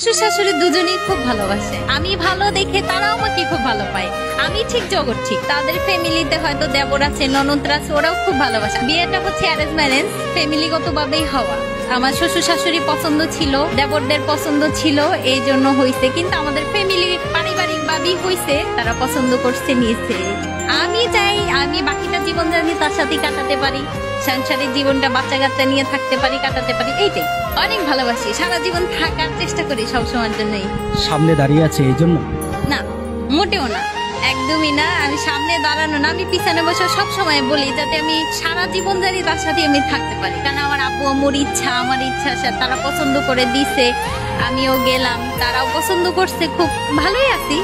শ্বশুর শাশুড়ি দুজনেই খুব ভালোবাসে, আমি ভালো দেখে তারাও আমাকে খুব ভালো পায়। আমি ঠিক জগৎ ঠিক, তাদের ফ্যামিলিতে হয়তো দেবর আছে, ননদরা আছে, ওরাও খুব ভালোবাসে। বিয়েটা হচ্ছে অ্যারেঞ্জ ম্যারেজ, ফ্যামিলিগত ভাবেই হওয়া। আমার শ্বশুর শাশুড়ি পছন্দ ছিল, দেবরদের পছন্দ ছিল, এই জন্য হয়েছে। কিন্তু আমাদের ফ্যামিলি পারিবারিক ভাবেই হয়েছে, তারা পছন্দ করছে, নিয়েছে। আমি চাই আমি বাকিটা জীবন জানি তার সাথে কাটাতে পারি, সাংসারিক জীবনটা বাচ্চা কাচ্চা নিয়ে থাকতে পারি, কাটাতে পারি, এইটাই। অনেক ভালোবাসি, সারা জীবন থাকার চেষ্টা করি সবসময়ের জন্যই। সামনে দাঁড়িয়ে আছে এই জন্য? না, মোটেও না, একদমই না। আমি সামনে দাঁড়ানো না, আমি পিছনে বসে সব সময় বলি যাতে আমি সারা জীবন জানি তার সাথে আমি থাকতে পারি। কারণ আমার আব্বু আম্মুর ইচ্ছা, আমার ইচ্ছা, তারা পছন্দ করে দিছে, আমিও গেলাম, তারাও পছন্দ করছে, খুব ভালোই আছি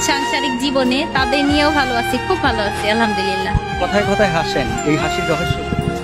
সাংসারিক জীবনে। তাদের নিয়েও ভালো আছি, খুব ভালো আছি আলহামদুলিল্লাহ। কথায় কথায় হাসেন, এই হাসির রহস্য?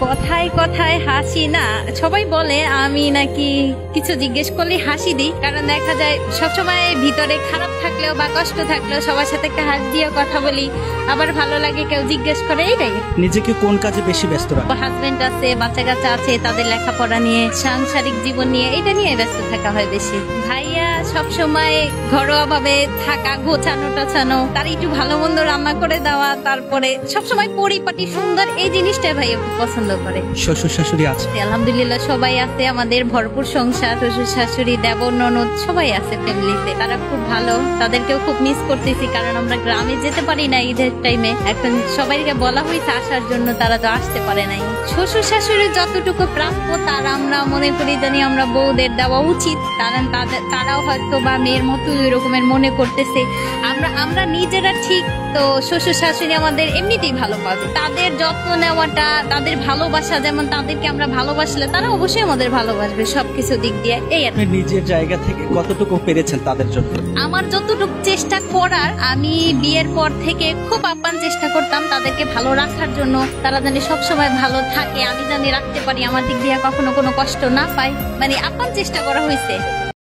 কথায় কথায় হাসি না, সবাই বলে আমি নাকি কিছু জিজ্ঞেস করলে হাসি দিই। কারণ দেখা যায় সবসময় ভিতরে খারাপ থাকলেও বা কষ্ট থাকলেও সবার সাথে একটা হাস দিয়ে কথা বলি, আবার ভালো লাগে কেউ জিজ্ঞেস করে, এইটাই। নিজেকে কোন কাজে বেশি ব্যস্ত রাখেন? হাজবেন্ড আছে, বাচ্চা কাচ্চা আছে, তাদের লেখাপড়া নিয়ে, সাংসারিক জীবন নিয়ে, এটা নিয়ে ব্যস্ত থাকা হয় বেশি। ভাইয়া সবসময় ঘরোয়া ভাবে থাকা, গোছানো টোছানো, তার একটু ভালো মন্দ রান্না করে দেওয়া, তারপরে সবসময় পরিপাটি সুন্দর, এই জিনিসটাই ভাইয়া খুব পছন্দ করে। শ্বশুর শাশুড়ি আছে? আলহামদুলিল্লাহ সবাই আছে, আমাদের ভরপুর সংসার, শ্বশুর শাশুড়ি, দেবর ননদ সবাই আছে ফ্যামিলিতে, তারা খুব ভালো। তাদেরকেও খুব মিস করতেছি, কারণ আমরা গ্রামে যেতে পারি না ঈদের টাইমে। এখন সবাইকে বলা হয়েছে আসার জন্য, তারা তো আসতে পারে নাই। শ্বশুর শাশুড়ির যতটুকু প্রাপ্য তার আমরা মনে করি জানি আমরা বউদের দেওয়া উচিত, কারণ তারাও হয়তো বা মেয়ের মতো ওই রকমের মনে করতেছে। আমরা নিজেরা ঠিক, তো শ্বশুর শাশুড়ি আমাদের এমনিতেই ভালো পাবে। তাদের যত্ন নেওয়াটা, তাদের ভালোবাসা, যেমন তাদেরকে আমরা ভালোবাসলে তারা অবশ্যই আমাদের ভালোবাসবে সবকিছু দিক দিয়ে। এই আর নিজের জায়গা থেকে কতটুকু পেরেছেন তাদের জন্য? আমার যতটুকু চেষ্টা করার, আমি বিয়ের পর থেকে খুব আপ্রাণ চেষ্টা করতাম তাদেরকে ভালো রাখার জন্য, তারা জানি সবসময় ভালো থাকে, আমি জানি রাখতে পারি, আমার দিক দিয়ে কখনো কোনো কষ্ট না পাই, মানে আপ্রাণ চেষ্টা করা হয়েছে।